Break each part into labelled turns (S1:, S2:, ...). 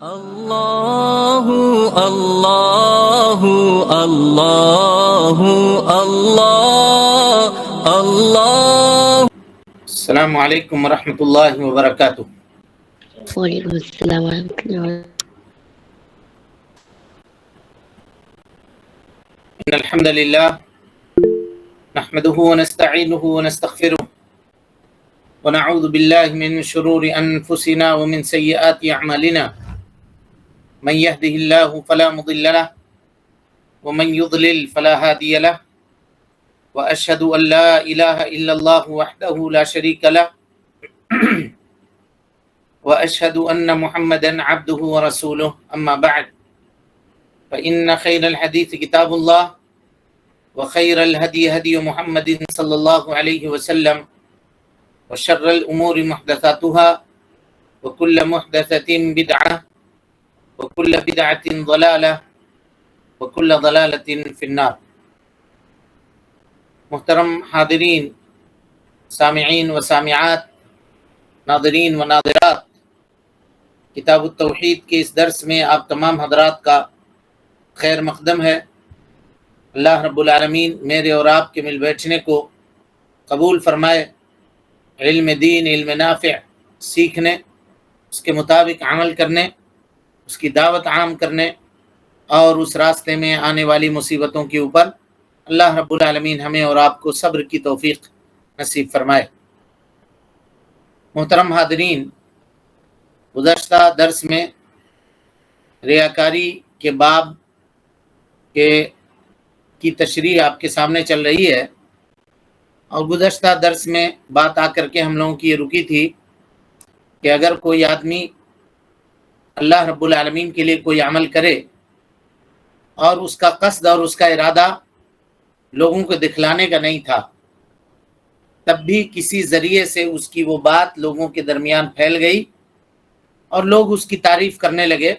S1: اللہ اللہ اللہ اللہ اللہ۔
S2: السلام علیکم ورحمۃ اللہ وبرکاتہ۔
S3: وعلیکم السلام ورحمۃ اللہ وبرکاتہ۔
S2: ان الحمد للہ نحمده ونستعینه ونستغفره ونعوذ باللہ من شرور انفسنا ومن سیئات اعمالنا، من يهده الله فلا مضل له ومن يضلل فلا هادي له، واشهد ان لا اله الا الله وحده لا شريك له واشهد ان محمدا عبده ورسوله، اما بعد فان خير الحديث كتاب الله وخير الهدي هدي محمد صلى الله عليه وسلم، وشر الامور محدثاتها وكل محدثة بدعة وكل بدعة ضلالة وكل ضلالة في النار۔ محترم حاضرین، سامعین و سامعات، ناظرین و ناظرات، کتاب التوحید کے اس درس میں آپ تمام حضرات کا خیر مقدم ہے۔ اللہ رب العالمین میرے اور آپ کے مل بیٹھنے کو قبول فرمائے، علم دین، علم نافع سیکھنے، اس کے مطابق عمل کرنے، اس کی دعوت عام کرنے اور اس راستے میں آنے والی مصیبتوں کے اوپر اللہ رب العالمین ہمیں اور آپ کو صبر کی توفیق نصیب فرمائے۔ محترم حاضرین، گزشتہ درس میں ریاکاری کے باب کی تشریح آپ کے سامنے چل رہی ہے، اور گزشتہ درس میں بات آ کر کے ہم لوگوں کی یہ رکی تھی کہ اگر کوئی آدمی اللہ رب العالمین کے لیے کوئی عمل کرے اور اس کا قصد اور اس کا ارادہ لوگوں کو دکھلانے کا نہیں تھا، تب بھی کسی ذریعے سے اس کی وہ بات لوگوں کے درمیان پھیل گئی اور لوگ اس کی تعریف کرنے لگے،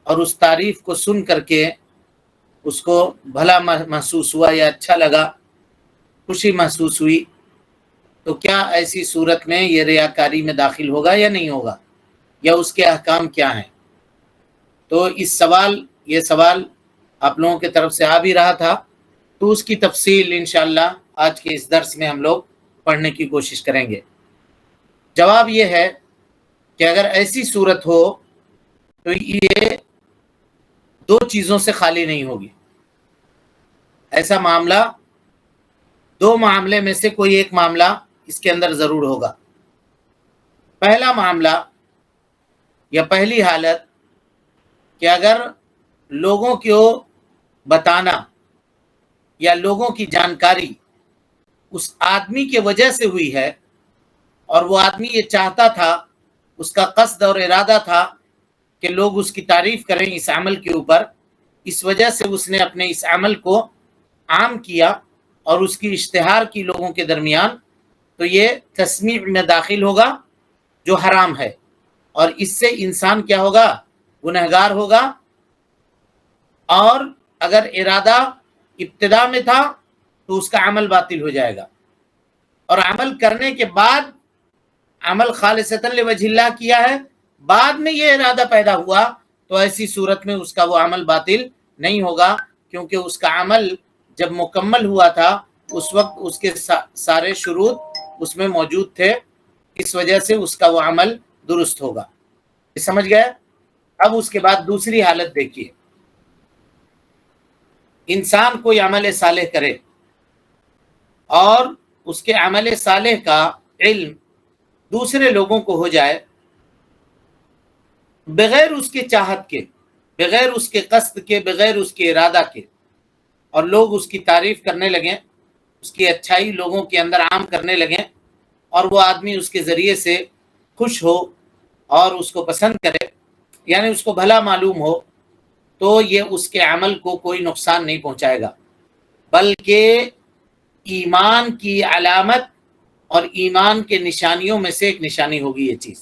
S2: اور اس تعریف کو سن کر کے اس کو بھلا محسوس ہوا یا اچھا لگا، خوشی محسوس ہوئی، تو کیا ایسی صورت میں یہ ریاکاری میں داخل ہوگا یا نہیں ہوگا، یا اس کے احکام کیا ہیں؟ تو یہ سوال آپ لوگوں کی طرف سے آ بھی رہا تھا، تو اس کی تفصیل انشاءاللہ آج کے اس درس میں ہم لوگ پڑھنے کی کوشش کریں گے۔ جواب یہ ہے کہ اگر ایسی صورت ہو تو یہ دو چیزوں سے خالی نہیں ہوگی۔ ایسا معاملہ، دو معاملے میں سے کوئی ایک معاملہ اس کے اندر ضرور ہوگا۔ پہلا معاملہ یا پہلی حالت کہ اگر لوگوں کو بتانا یا لوگوں کی جانکاری اس آدمی کی وجہ سے ہوئی ہے، اور وہ آدمی یہ چاہتا تھا، اس کا قصد اور ارادہ تھا کہ لوگ اس کی تعریف کریں اس عمل کے اوپر، اس وجہ سے اس نے اپنے اس عمل کو عام کیا اور اس کی اشتہار کی لوگوں کے درمیان، تو یہ تسمیع میں داخل ہوگا جو حرام ہے، اور اس سے انسان کیا ہوگا؟ گنہگار ہوگا۔ اور اگر ارادہ ابتدا میں تھا تو اس کا عمل باطل ہو جائے گا، اور عمل کرنے کے بعد عمل خالصتاً لوجہ اللہ کیا ہے، بعد میں یہ ارادہ پیدا ہوا، تو ایسی صورت میں اس کا وہ عمل باطل نہیں ہوگا، کیونکہ اس کا عمل جب مکمل ہوا تھا اس وقت اس کے سارے شروط اس میں موجود تھے، اس وجہ سے اس کا وہ عمل درست ہوگا۔ سمجھ گئے؟ اب اس کے بعد دوسری حالت دیکھیے، انسان کوئی عمل صالح کرے اور اس کے عمل صالح کا علم دوسرے لوگوں کو ہو جائے، بغیر اس کے چاہت کے، بغیر اس کے قصد کے، بغیر اس کے ارادہ کے، اور لوگ اس کی تعریف کرنے لگیں، اس کی اچھائی لوگوں کے اندر عام کرنے لگیں، اور وہ آدمی اس کے ذریعے سے خوش ہو اور اس کو پسند کرے، یعنی اس کو بھلا معلوم ہو، تو یہ اس کے عمل کو کوئی نقصان نہیں پہنچائے گا، بلکہ ایمان کی علامت اور ایمان کے نشانیوں میں سے ایک نشانی ہوگی یہ چیز۔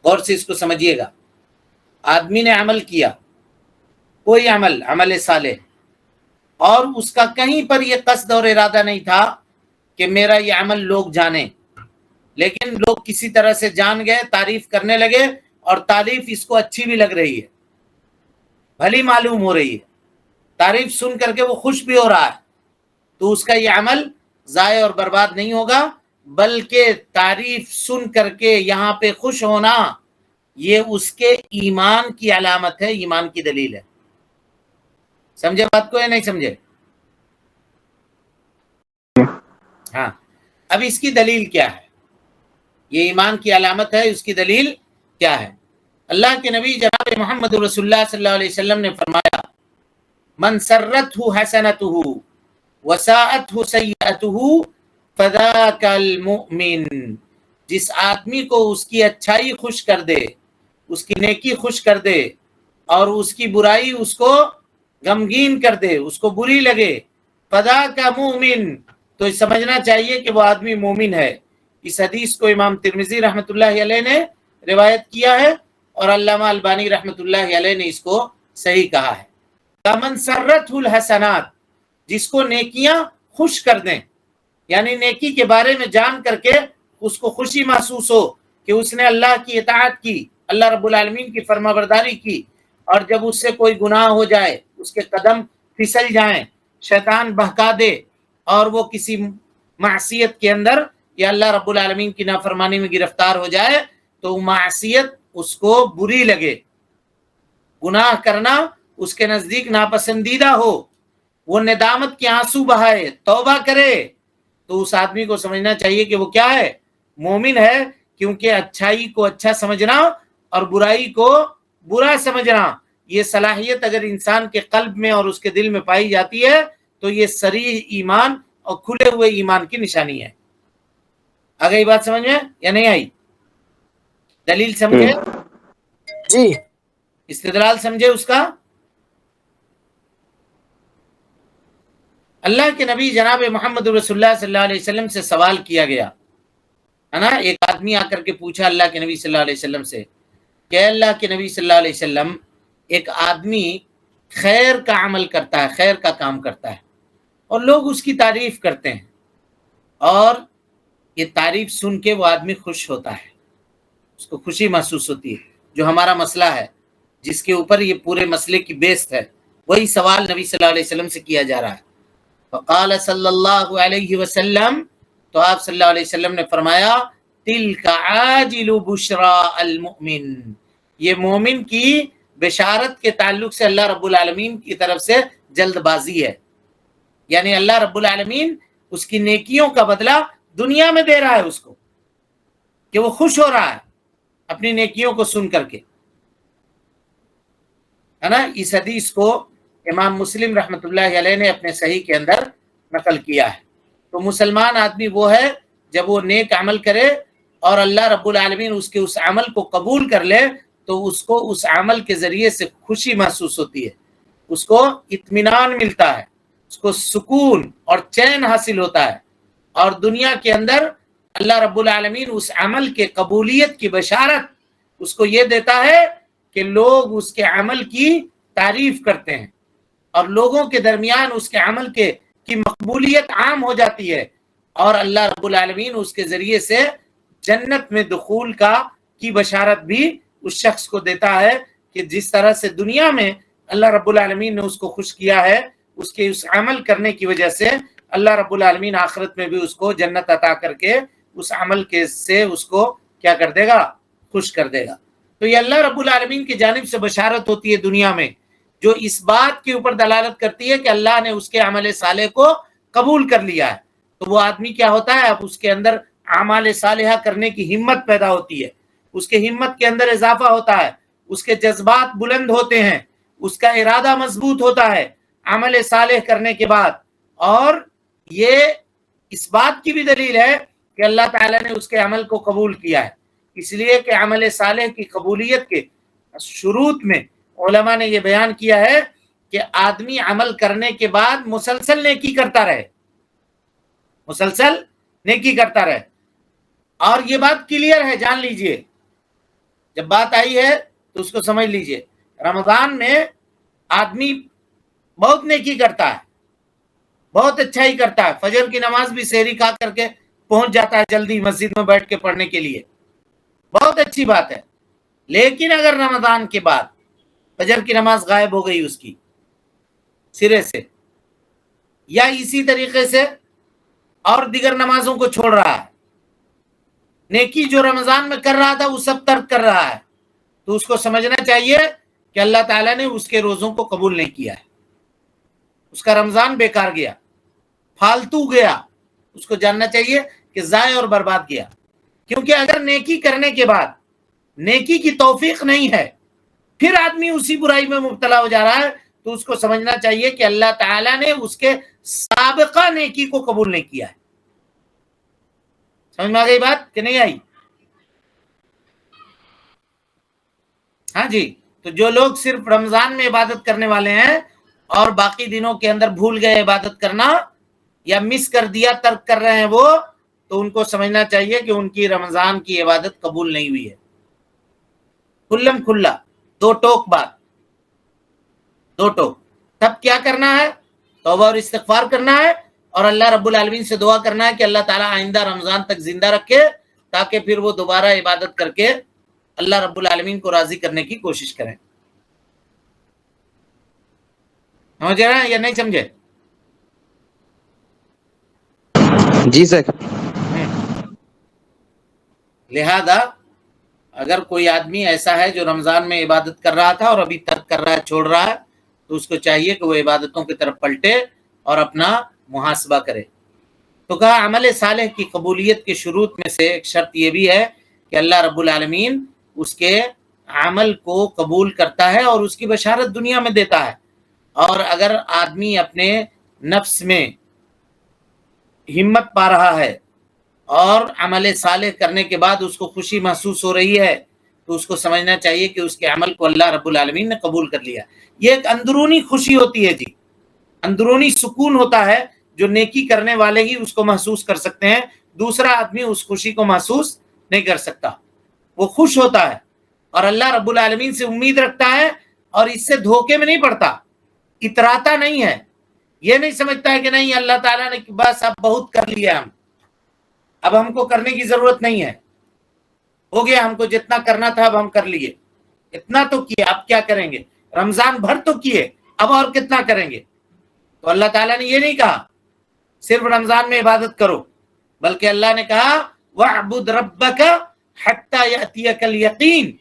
S2: غور سے اس کو سمجھیے گا۔ آدمی نے عمل کیا، کوئی عمل صالح، اور اس کا کہیں پر یہ قصد اور ارادہ نہیں تھا کہ میرا یہ عمل لوگ جانیں، لیکن لوگ کسی طرح سے جان گئے، تعریف کرنے لگے، اور تعریف اس کو اچھی بھی لگ رہی ہے، بھلی معلوم ہو رہی ہے، تعریف سن کر کے وہ خوش بھی ہو رہا ہے، تو اس کا یہ عمل ضائع اور برباد نہیں ہوگا، بلکہ تعریف سن کر کے یہاں پہ خوش ہونا یہ اس کے ایمان کی علامت ہے، ایمان کی دلیل ہے۔ سمجھے بات کو یا نہیں سمجھے؟ ہاں، اب اس کی دلیل کیا ہے؟ یہ ایمان کی علامت ہے، اس کی دلیل کیا ہے؟ اللہ کے نبی جناب محمد رسول اللہ صلی اللہ علیہ وسلم نے فرمایا، من سرته حسنته وساءته سیئته فذاک المؤمن، جس آدمی کو اس کی اچھائی خوش کر دے، اس کی نیکی خوش کر دے، اور اس کی برائی اس کو غمگین کر دے، اس کو بری لگے، فذاک مومن، تو سمجھنا چاہیے کہ وہ آدمی مومن ہے۔ اس حدیث کو امام ترمذی رحمۃ اللہ علیہ نے روایت کیا ہے، اور علامہ البانی رحمۃ اللہ علیہ نے اس کو صحیح کہا ہے۔ کمن سرت الحسنات، جس کو نیکیاں خوش کر دیں، یعنی نیکی کے بارے میں جان کر کے اس کو خوشی محسوس ہو کہ اس نے اللہ کی اطاعت کی، اللہ رب العالمین کی فرما برداری کی، اور جب اس سے کوئی گناہ ہو جائے، اس کے قدم پھسل جائیں، شیطان بہکا دے، اور وہ کسی معصیت کے اندر یا اللہ رب العالمین کی نافرمانی میں گرفتار ہو جائے، تو معصیت اس کو بری لگے، گناہ کرنا اس کے نزدیک ناپسندیدہ ہو، وہ ندامت کے آنسو بہائے، توبہ کرے، تو اس آدمی کو سمجھنا چاہیے کہ وہ کیا ہے؟ مومن ہے، کیونکہ اچھائی کو اچھا سمجھنا اور برائی کو برا سمجھنا، یہ صلاحیت اگر انسان کے قلب میں اور اس کے دل میں پائی جاتی ہے تو یہ صریح ایمان اور کھلے ہوئے ایمان کی نشانی ہے۔ آ گئی بات سمجھ میں یا نہیں آئی؟ دلیل سمجھے؟
S4: جی
S2: استدلال سمجھے اس کا؟ اللہ کے نبی جناب محمد رسول اللہ صلی اللہ علیہ وسلم سے سوال کیا گیا ہے نا، ایک آدمی آ کر کے پوچھا اللہ کے نبی صلی اللہ علیہ وسلم سے کہ اللہ کے نبی صلی اللہ علیہ وسلم، ایک آدمی خیر کا عمل کرتا ہے، خیر کا کام کرتا ہے، اور لوگ اس کی تعریف کرتے ہیں، اور یہ تعریف سن کے وہ آدمی خوش ہوتا ہے، اس کو خوشی محسوس ہوتی ہے۔ جو ہمارا مسئلہ ہے، جس کے اوپر یہ پورے مسئلے کی بیس ہے، وہی سوال نبی صلی اللہ علیہ وسلم سے کیا جا رہا ہے۔ فقال صلی اللہ علیہ وسلم، تو آپ صلی اللہ علیہ وسلم نے فرمایا، تلک عاجل بشرا المؤمن، یہ مومن کی بشارت کے تعلق سے اللہ رب العالمین کی طرف سے جلد بازی ہے، یعنی اللہ رب العالمین اس کی نیکیوں کا بدلہ دنیا میں دے رہا ہے اس کو، کہ وہ خوش ہو رہا ہے اپنی نیکیوں کو سن کر کے، ہے نا۔ اس حدیث کو امام مسلم رحمۃ اللہ علیہ نے اپنے صحیح کے اندر نقل کیا ہے۔ تو مسلمان آدمی وہ ہے جب وہ نیک عمل کرے اور اللہ رب العالمین اس کے اس عمل کو قبول کر لے، تو اس کو اس عمل کے ذریعے سے خوشی محسوس ہوتی ہے، اس کو اطمینان ملتا ہے، اس کو سکون اور چین حاصل ہوتا ہے، اور دنیا کے اندر اللہ رب العالمین اس عمل کے قبولیت کی بشارت اس کو یہ دیتا ہے کہ لوگ اس کے عمل کی تعریف کرتے ہیں، اور لوگوں کے درمیان اس کے عمل کی مقبولیت عام ہو جاتی ہے، اور اللہ رب العالمین اس کے ذریعے سے جنت میں دخول کی بشارت بھی اس شخص کو دیتا ہے، کہ جس طرح سے دنیا میں اللہ رب العالمین نے اس کو خوش کیا ہے، اس کے اس عمل کرنے کی وجہ سے اللہ رب العالمین آخرت میں بھی اس کو جنت عطا کر کے اس عمل سے اس کو کیا کر دے گا؟ خوش کر دے گا۔ تو یہ اللہ رب العالمین کی جانب سے بشارت ہوتی ہے دنیا میں، جو اس بات کے اوپر دلالت کرتی ہے کہ اللہ نے اس کے عمل صالح کو قبول کر لیا ہے۔ تو وہ آدمی کیا ہوتا ہے؟ اب اس کے اندر اعمال صالحہ کرنے کی ہمت پیدا ہوتی ہے، اس کے ہمت کے اندر اضافہ ہوتا ہے، اس کے جذبات بلند ہوتے ہیں، اس کا ارادہ مضبوط ہوتا ہے عمل صالح کرنے کے بعد۔ اور یہ اس بات کی بھی دلیل ہے کہ اللہ تعالیٰ نے اس کے عمل کو قبول کیا ہے، اس لیے کہ عمل صالح کی قبولیت کے شروط میں علماء نے یہ بیان کیا ہے کہ آدمی عمل کرنے کے بعد مسلسل نیکی کرتا رہے، مسلسل نیکی کرتا رہے۔ اور یہ بات کلیئر ہے، جان لیجئے، جب بات آئی ہے تو اس کو سمجھ لیجئے۔ رمضان میں آدمی بہت نیکی کرتا ہے، بہت اچھائی کرتا ہے، فجر کی نماز بھی سحری کھا کر کے پہنچ جاتا ہے جلدی مسجد میں بیٹھ کے پڑھنے کے لیے، بہت اچھی بات ہے۔ لیکن اگر رمضان کے بعد فجر کی نماز غائب ہو گئی اس کی سرے سے، یا اسی طریقے سے اور دیگر نمازوں کو چھوڑ رہا ہے، نیکی جو رمضان میں کر رہا تھا وہ سب ترک کر رہا ہے، تو اس کو سمجھنا چاہیے کہ اللہ تعالیٰ نے اس کے روزوں کو قبول نہیں کیا ہے، اس کا رمضان بیکار گیا، فالتو گیا، اس کو جاننا چاہیے کہ ضائع اور برباد گیا۔ کیونکہ اگر نیکی کرنے کے بعد نیکی کی توفیق نہیں ہے، پھر آدمی اسی برائی میں مبتلا ہو جا رہا ہے، تو اس کو سمجھنا چاہیے کہ اللہ تعالیٰ نے اس کے سابقہ نیکی کو قبول نہیں کیا ہے۔ سمجھ میں آ گئی بات کہ نہیں آئی؟ ہاں جی، تو جو لوگ صرف رمضان میں عبادت کرنے والے ہیں اور باقی دنوں کے اندر بھول گئے عبادت کرنا یا مس کر دیا، ترک کر رہے ہیں وہ، تو ان کو سمجھنا چاہیے کہ ان کی رمضان کی عبادت قبول نہیں ہوئی ہے۔ کھلم کھلا دو ٹوک بات، دو ٹوک۔ تب کیا کرنا ہے؟ توبہ اور استغفار کرنا ہے، اور اللہ رب العالمین سے دعا کرنا ہے کہ اللہ تعالیٰ آئندہ رمضان تک زندہ رکھے، تاکہ پھر وہ دوبارہ عبادت کر کے اللہ رب العالمین کو راضی کرنے کی کوشش کریں۔ سمجھ رہے ہیں یا نہیں سمجھے؟
S4: جی سر۔
S2: لہذا اگر کوئی آدمی ایسا ہے جو رمضان میں عبادت کر رہا تھا اور ابھی ترک کر رہا ہے، چھوڑ رہا ہے، تو اس کو چاہیے کہ وہ عبادتوں کی طرف پلٹے اور اپنا محاسبہ کرے۔ تو کہا عمل صالح کی قبولیت کے شروط میں سے ایک شرط یہ بھی ہے کہ اللہ رب العالمین اس کے عمل کو قبول کرتا ہے اور اس کی بشارت دنیا میں دیتا ہے۔ اور اگر آدمی اپنے نفس میں ہمت پا رہا ہے اور عمل صالح کرنے کے بعد اس کو خوشی محسوس ہو رہی ہے، تو اس کو سمجھنا چاہیے کہ اس کے عمل کو اللہ رب العالمین نے قبول کر لیا۔ یہ ایک اندرونی خوشی ہوتی ہے جی، اندرونی سکون ہوتا ہے جو نیکی کرنے والے ہی اس کو محسوس کر سکتے ہیں، دوسرا آدمی اس خوشی کو محسوس نہیں کر سکتا۔ وہ خوش ہوتا ہے اور اللہ رب العالمین سے امید رکھتا ہے، اور اس سے دھوکے میں نہیں پڑتا، اتراتا نہیں ہے، یہ نہیں سمجھتا ہے کہ نہیں اللہ تعالیٰ نے بس اب بہت کر لیا، اب ہم کو کرنے کی ضرورت نہیں ہے، ہو گیا، ہم کو جتنا کرنا تھا اب ہم کر لیے، اتنا تو کیے، اب کیا کریں گے، رمضان بھر تو کیے، اب اور کتنا کریں گے۔ تو اللہ تعالیٰ نے یہ نہیں کہا صرف رمضان میں عبادت کرو، بلکہ اللہ نے کہا وَاعْبُدْ رَبَّكَ حَتَّى يَأْتِيَكَ الْيَقِينُ،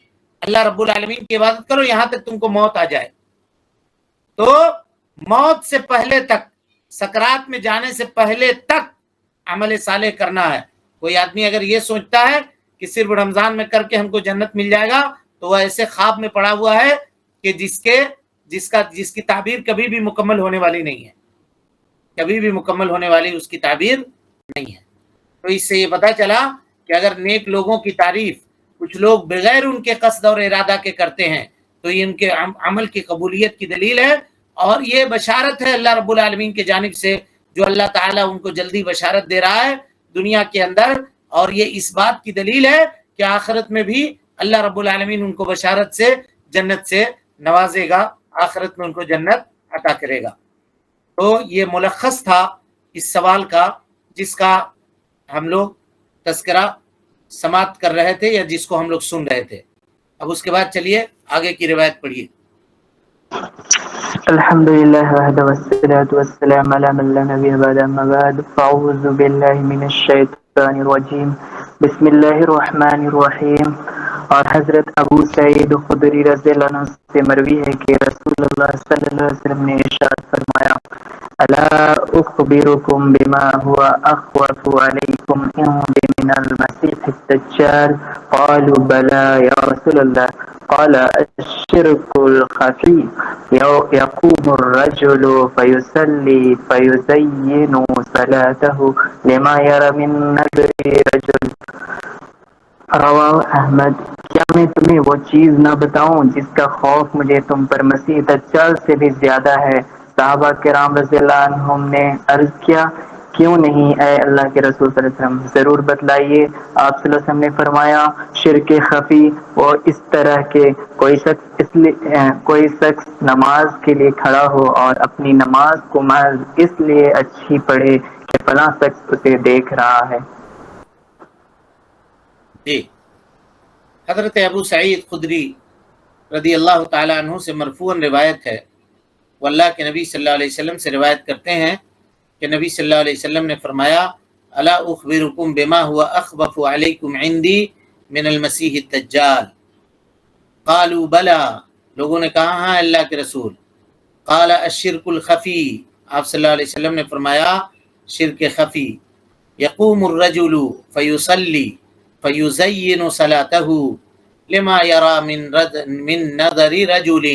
S2: اللہ رب العالمین کی عبادت کرو یہاں تک تم کو موت آ جائے۔ تو موت سے پہلے تک، سکرات میں جانے سے پہلے تک عمل صالح کرنا ہے۔ کوئی آدمی اگر یہ سوچتا ہے کہ صرف رمضان میں کر کے ہم کو جنت مل جائے گا، تو وہ ایسے خواب میں پڑا ہوا ہے کہ جس کی تعبیر کبھی بھی مکمل ہونے والی نہیں ہے، کبھی بھی مکمل ہونے والی اس کی تعبیر نہیں ہے۔ تو اس سے یہ پتہ چلا کہ اگر نیک لوگوں کی تعریف کچھ لوگ بغیر ان کے قصد اور ارادہ کے کرتے ہیں، تو یہ ان کے عمل کی قبولیت کی دلیل ہے، اور یہ بشارت ہے اللہ رب العالمین کی جانب سے، جو اللہ تعالیٰ ان کو جلدی بشارت دے رہا ہے دنیا کے اندر، اور یہ اس بات کی دلیل ہے کہ آخرت میں بھی اللہ رب العالمین ان کو بشارت سے جنت سے نوازے گا، آخرت میں ان کو جنت عطا کرے گا۔ تو یہ ملخص تھا اس سوال کا، جس کا ہم لوگ تذکرہ سماعت کر رہے تھے یا جس کو ہم لوگ سن رہے تھے۔ اب اس کے بعد چلیے آگے کی روایت پڑھیے۔
S5: الحمد لله وحده والصلاة والسلام على من لا نبي بعد، أما بعد فأعوذ بالله من الشيطان الرجيم، بسم الله الرحمن الرحیم۔ اور حضرت ابو سعید خدری رضی اللہ عنہ سے مروی ہے کہ رسول اللہ صلی اللہ علیہ وسلم نے ارشاد فرمایا، الا اخبرکم بما هو اخوف علیکم عندی من المسیح الدجال؟ قالوا بلى یا رسول اللہ۔ قال الشرك الخفي، يقوم الرجل فيصلي فيزين صلاته لما يرى من نظر رجل، رواہ احمد۔ کیا میں تمہیں وہ چیز نہ بتاؤں جس کا خوف مجھے تم پر مسیح دجال سے بھی زیادہ ہے؟ صحابہ کرام رضی اللہ عنہم نے عرض کیا، کیوں نہیں اے اللہ کے رسول صلی اللہ علیہ وسلم، ضرور بتلائیے۔ آپ صلی اللہ علیہ وسلم نے فرمایا، شرک خفی، وہ اس طرح کہ کوئی شخص نماز کے لیے کھڑا ہو اور اپنی نماز کو محض اس لیے اچھی پڑھے کہ فلاں شخص اسے دیکھ رہا ہے۔
S2: جی، حضرت ابو سعید خدری رضی اللہ تعالیٰ عنہ سے مرفوعاً روایت ہے، وہ اللہ کے نبی صلی اللہ علیہ وسلم سے روایت کرتے ہیں کہ نبی صلی اللہ علیہ وسلم نے فرمایا الا اخبرکم بما هو اخبث علیکم عندی من المسیح الدجال، قالوا بلا، لوگوں نے کہا ہاں اللہ کے رسول، قال الشرک الخفی، آپ صلی اللہ علیہ وسلم نے فرمایا شرک خفی، یقوم الرجل فیصلی فیزین صلاته لما یرا من نظر رجل،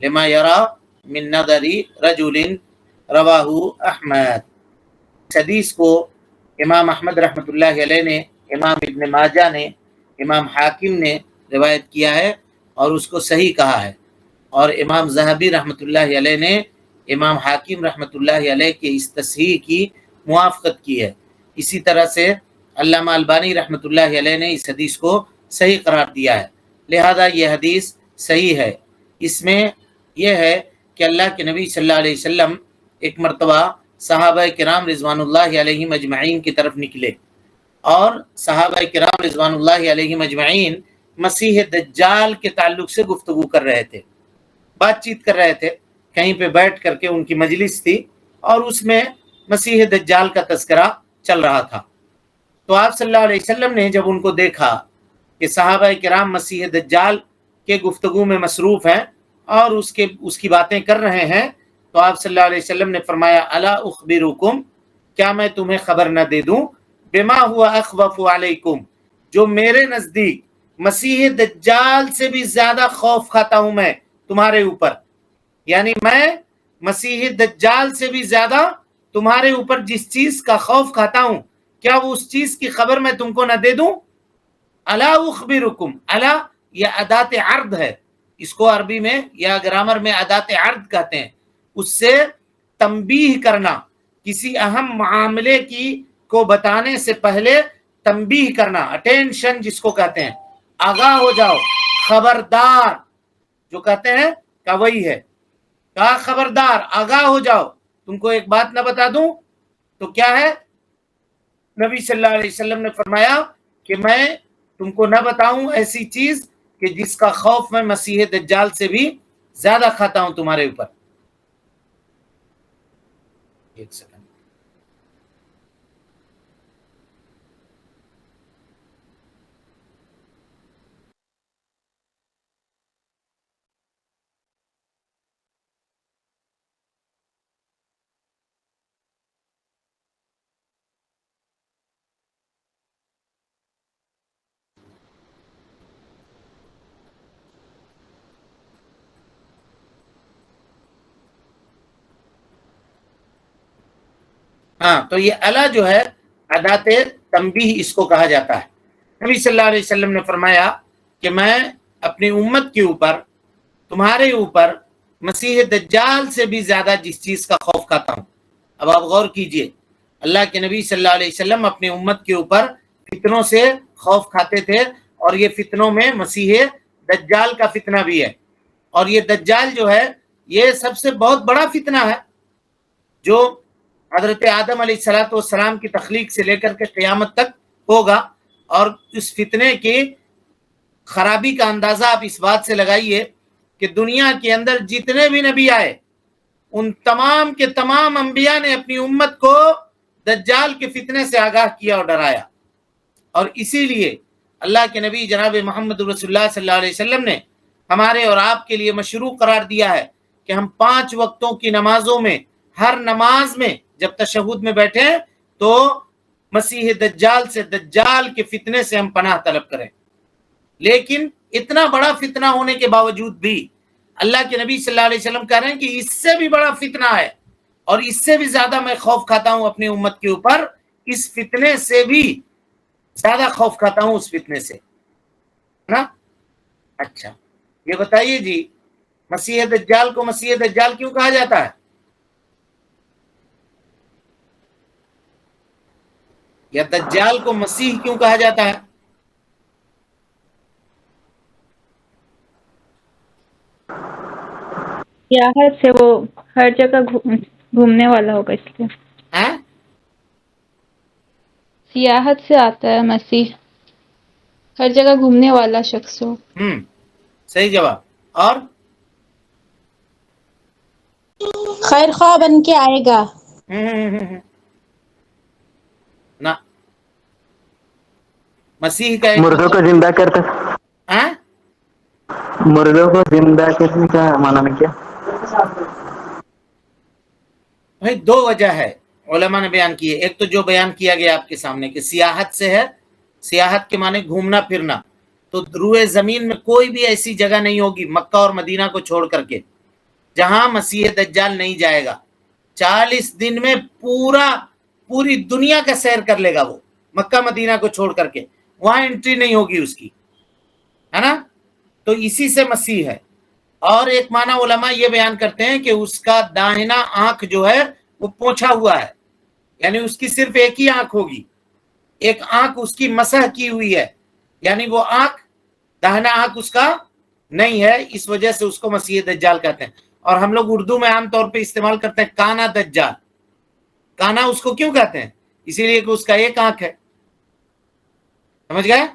S2: لما یرا من نظر رجل، رواہ احمد۔ اس حدیث کو امام احمد رحمۃ اللہ علیہ نے، امام ابن ماجہ نے، امام حاکم نے روایت کیا ہے اور اس کو صحیح کہا ہے، اور امام ذہبی رحمۃ اللہ علیہ نے امام حاکم رحمۃ اللہ علیہ کے اس تصحیح کی موافقت کی ہے۔ اسی طرح سے علامہ البانی رحمۃ اللہ علیہ نے اس حدیث کو صحیح قرار دیا ہے، لہذا یہ حدیث صحیح ہے۔ اس میں یہ ہے کہ اللہ کے نبی صلی اللہ علیہ وسلم ایک مرتبہ صحابہ کرام رضوان اللہ علیہم اجمعین کی طرف نکلے، اور صحابہ کرام رضوان اللہ علیہم اجمعین مسیح دجال کے تعلق سے گفتگو کر رہے تھے، بات چیت کر رہے تھے، کہیں پہ بیٹھ کر کے ان کی مجلس تھی اور اس میں مسیح دجال کا تذکرہ چل رہا تھا۔ تو آپ صلی اللہ علیہ وسلم نے جب ان کو دیکھا کہ صحابہ کرام مسیح دجال کے گفتگو میں مصروف ہیں اور اس کی باتیں کر رہے ہیں، تو آپ صلی اللہ علیہ وسلم نے فرمایا الا اخبرکم، کیا میں تمہیں خبر نہ دے دوں، بما ہوا اخوف علیکم، جو میرے نزدیک مسیح دجال سے بھی زیادہ خوف کھاتا ہوں میں تمہارے اوپر، یعنی میں مسیح دجال سے بھی زیادہ تمہارے اوپر جس چیز کا خوف کھاتا ہوں، کیا وہ اس چیز کی خبر میں تم کو نہ دے دوں؟ الا اخبرکم، الا یہ ادات عرض ہے، اس کو عربی میں یا گرامر میں ادات عرض کہتے ہیں، اس سے تنبیہ کرنا، کسی اہم معاملے کو بتانے سے پہلے تنبیہ کرنا، اٹینشن جس کو کہتے ہیں، آگاہ ہو جاؤ، خبردار جو کہتے ہیں کہ وہی ہے، کہا خبردار آگاہ ہو جاؤ، تم کو ایک بات نہ بتا دوں تو کیا ہے؟ نبی صلی اللہ علیہ وسلم نے فرمایا کہ میں تم کو نہ بتاؤں ایسی چیز کہ جس کا خوف میں مسیح دجال سے بھی زیادہ کھاتا ہوں تمہارے اوپر۔ ایک سیکنڈ، ہاں تو یہ الا جو ہے ادات تنبیہ اس کو کہا جاتا ہے۔ نبی صلی اللہ علیہ وسلم نے فرمایا کہ میں اپنی امت کے اوپر، تمہارے اوپر مسیح دجال سے بھی زیادہ جس چیز کا خوف کھاتا ہوں۔ اب آپ غور کیجئے، اللہ کے نبی صلی اللہ علیہ وسلم اپنی امت کے اوپر فتنوں سے خوف کھاتے تھے، اور یہ فتنوں میں مسیح دجال کا فتنہ بھی ہے، اور یہ دجال جو ہے یہ سب سے بہت بڑا فتنہ ہے جو حضرت آدم علیہ السلام کی تخلیق سے لے کر کے قیامت تک ہوگا، اور اس فتنے کی خرابی کا اندازہ آپ اس بات سے لگائیے کہ دنیا کے اندر جتنے بھی نبی آئے ان تمام کے تمام انبیاء نے اپنی امت کو دجال کے فتنے سے آگاہ کیا اور ڈرایا، اور اسی لیے اللہ کے نبی جناب محمد رسول اللہ صلی اللہ علیہ وسلم نے ہمارے اور آپ کے لیے مشروع قرار دیا ہے کہ ہم 5 وقتوں کی نمازوں میں ہر نماز میں جب تشہد میں بیٹھے تو مسیح دجال سے، دجال کے فتنے سے ہم پناہ طلب کریں۔ لیکن اتنا بڑا فتنہ ہونے کے باوجود بھی اللہ کے نبی صلی اللہ علیہ وسلم کہہ رہے ہیں کہ اس سے بھی بڑا فتنہ ہے، اور اس سے بھی زیادہ میں خوف کھاتا ہوں اپنی امت کے اوپر، اس فتنے سے بھی زیادہ خوف کھاتا ہوں اس فتنے سے، نا؟ اچھا یہ بتائیے جی، مسیح دجال کو مسیح دجال کیوں کہا جاتا ہے؟ یا دجال کو مسیح کیوں کہا جاتا ہے؟
S6: سیاحت سے، وہ ہر جگہ گھومنے والا ہوگا اس لیے۔ سیاحت سے آتا ہے مسیح۔ ہر جگہ گھومنے والا شخص ہو.
S2: صحیح جواب. اور
S7: خیر خواہ بن کے آئے گا.
S2: نہ مسیح کا ایک
S5: مردوں کو زندہ کرتا
S2: ہاں
S5: مردوں کو زندہ کرنے کا معنی کیا؟
S2: بھائی دو وجہ ہے علماء نے بیان کی ہے. ایک تو جو بیان کیا گیا آپ کے سامنے کہ سیاحت سے ہے. سیاحت کے معنی گھومنا پھرنا. تو روئے زمین میں کوئی بھی ایسی جگہ نہیں ہوگی مکہ اور مدینہ کو چھوڑ کر کے جہاں مسیح دجال نہیں جائے گا. 40 دن میں پوری دنیا کا سیر کر لے گا وہ مکہ مدینہ کو چھوڑ کر کے. وہاں انٹری نہیں ہوگی اس کی, ہے نا. تو اسی سے مسیح ہے. اور ایک معنی علماء یہ بیان کرتے ہیں کہ اس کا داہنا آنکھ جو ہے وہ پوچھا ہوا ہے, یعنی اس کی صرف ایک ہی آنکھ ہوگی, ایک آنکھ اس کی مسح کی ہوئی ہے, یعنی وہ آنکھ داہنا آنکھ اس کا نہیں ہے. اس وجہ سے اس کو مسیح دجال کہتے ہیں. اور ہم لوگ اردو میں عام طور پہ استعمال کرتے ہیں کانا دجال. کانا اس کو کیوں کہتے ہیں؟ اسی لیے کہ اس کا ایک آنکھ ہے. سمجھ گئے؟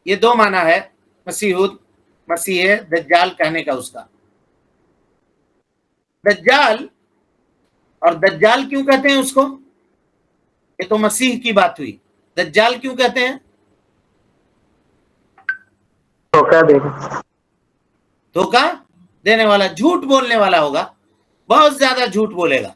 S2: یہ دو معنی ہے مسیح دجال کہنے کا. اس کا دجال, اور دجال کیوں کہتے ہیں اس کو؟ یہ تو مسیح کی بات ہوئی. دجال کیوں کہتے ہیں؟ دھوکہ دینے والا, جھوٹ بولنے والا ہوگا. بہت زیادہ جھوٹ بولے گا,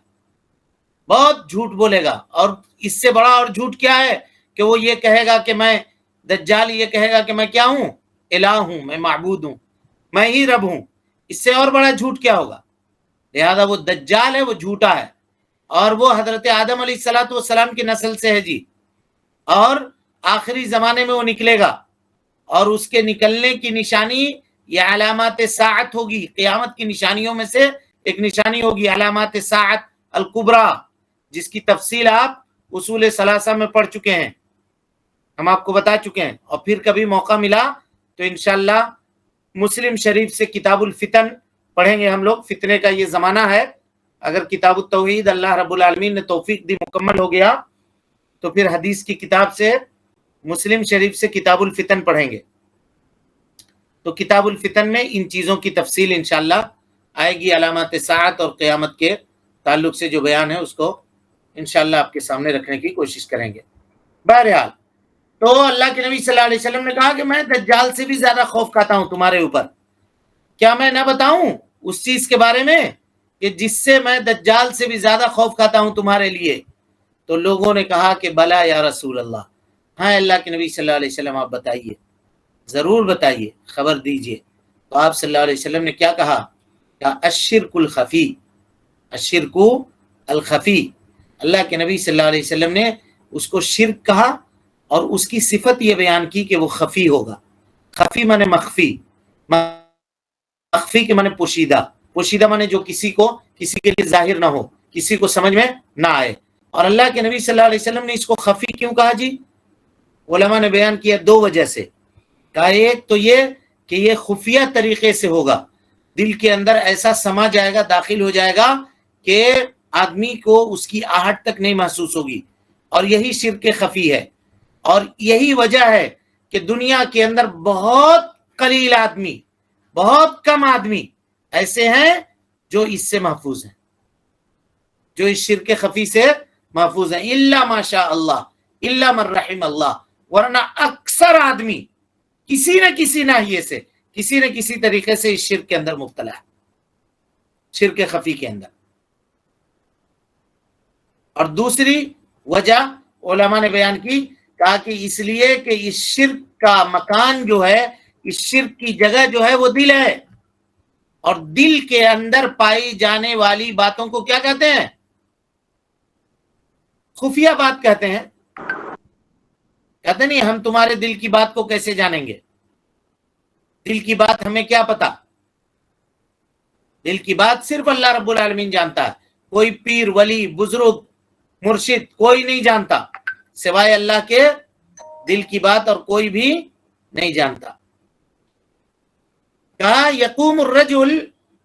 S2: بہت جھوٹ بولے گا. اور اس سے بڑا اور جھوٹ کیا ہے کہ وہ یہ کہے گا کہ میں دجال یہ کہے گا کہ میں کیا ہوں؟ الہ ہوں, میں معبود ہوں, میں ہی رب ہوں. اس سے اور بڑا جھوٹ کیا ہوگا؟ لہذا وہ دجال ہے, وہ جھوٹا ہے. اور وہ حضرت آدم علیہ السلام کی نسل سے ہے جی. اور آخری زمانے میں وہ نکلے گا, اور اس کے نکلنے کی نشانی یہ علامات ساعت ہوگی. قیامت کی نشانیوں میں سے ایک نشانی ہوگی علامات ساعت الکبریٰ, جس کی تفصیل آپ اصول ثلاثہ میں پڑھ چکے ہیں, ہم آپ کو بتا چکے ہیں. اور پھر کبھی موقع ملا تو انشاءاللہ مسلم شریف سے کتاب الفتن پڑھیں گے ہم لوگ. فتنے کا یہ زمانہ ہے. اگر کتاب التوحید اللہ رب العالمین نے توفیق دی مکمل ہو گیا تو پھر حدیث کی کتاب سے مسلم شریف سے کتاب الفتن پڑھیں گے. تو کتاب الفتن میں ان چیزوں کی تفصیل انشاءاللہ آئے گی. علامات ساعت اور قیامت کے تعلق سے جو بیان ہے اس کو انشاءاللہ آپ کے سامنے رکھنے کی کوشش کریں گے. بہرحال تو اللہ کے نبی صلی اللہ علیہ وسلم نے کہا کہ میں دجال سے بھی زیادہ خوف کھاتا ہوں تمہارے اوپر. کیا میں نہ بتاؤں اس چیز کے بارے میں کہ جس سے میں دجال سے بھی زیادہ خوف کھاتا ہوں تمہارے لیے؟ تو لوگوں نے کہا کہ بلا یا رسول اللہ, ہاں اللہ کے نبی صلی اللہ علیہ وسلم آپ بتائیے, ضرور بتائیے, خبر دیجئے. تو آپ صلی اللہ علیہ وسلم نے کیا کہا؟ الشرک الخفی, الشرک الخفی. اللہ کے نبی صلی اللہ علیہ وسلم نے اس کو شرک کہا اور اس کی صفت یہ بیان کی کہ وہ خفی ہوگا. خفی مانے مخفی, مخفی کے مانے پوشیدہ, پوشیدہ مانے جو کسی کے لیے ظاہر نہ ہو, کسی کو سمجھ میں نہ آئے. اور اللہ کے نبی صلی اللہ علیہ وسلم نے اس کو خفی کیوں کہا جی؟ علماء نے بیان کیا دو وجہ سے. کہا ایک تو یہ کہ یہ خفیہ طریقے سے ہوگا, دل کے اندر ایسا سما جائے گا, داخل ہو جائے گا کہ آدمی کو اس کی آہٹ تک نہیں محسوس ہوگی, اور یہی شرک خفی ہے. اور یہی وجہ ہے کہ دنیا کے اندر بہت قلیل آدمی, بہت کم آدمی ایسے ہیں جو اس سے محفوظ ہیں, جو اس شرک خفی سے محفوظ ہیں. الا ماشاء اللہ, الا من رحم اللہ, ورنہ اکثر آدمی کسی نہ کسی ناحیے سے, کسی نہ کسی طریقے سے اس شرک کے اندر مبتلا ہے, شرک خفی کے اندر. اور دوسری وجہ علماء نے بیان کی, کہا کہ اس لیے کہ اس شرک کا مکان جو ہے, اس شرک کی جگہ جو ہے وہ دل ہے, اور دل کے اندر پائی جانے والی باتوں کو کیا کہتے ہیں؟ خفیہ بات کہتے ہیں. کہتے نہیں ہم تمہارے دل کی بات کو کیسے جانیں گے, دل کی بات ہمیں کیا پتا؟ دل کی بات صرف اللہ رب العالمین جانتا ہے. کوئی پیر, ولی, بزرگ, مرشد کوئی نہیں جانتا سوائے اللہ کے دل کی بات, اور کوئی بھی نہیں جانتا. کہا یقوم الرجل,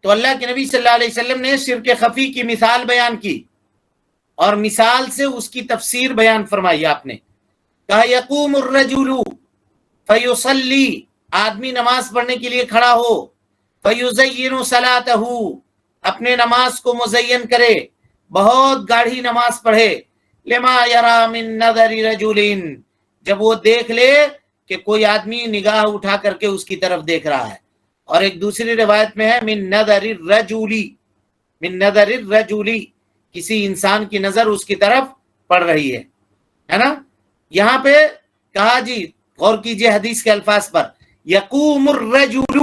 S2: تو اللہ کے نبی صلی اللہ علیہ وسلم نے شرک خفی کی مثال بیان کی, اور مثال سے اس کی تفسیر بیان فرمائی آپ نے. کہا یقوم الرجل, فیصلی آدمی نماز پڑھنے کے لیے کھڑا ہو، فیزین صلاتہ اپنے نماز کو مزین کرے، بہت گاڑھی نماز پڑھے، لما یرا من نظر رجل جب وہ دیکھ لے کہ کوئی آدمی نگاہ اٹھا کر کے اس کی طرف دیکھ رہا ہے، اور ایک دوسری روایت میں ہے من نظر الرجل، من نظر الرجل کسی انسان کی نظر اس کی طرف پڑ رہی ہے نا۔ یہاں پہ کہا جی غور کیجئے حدیث کے الفاظ پر، یقوم الرجل،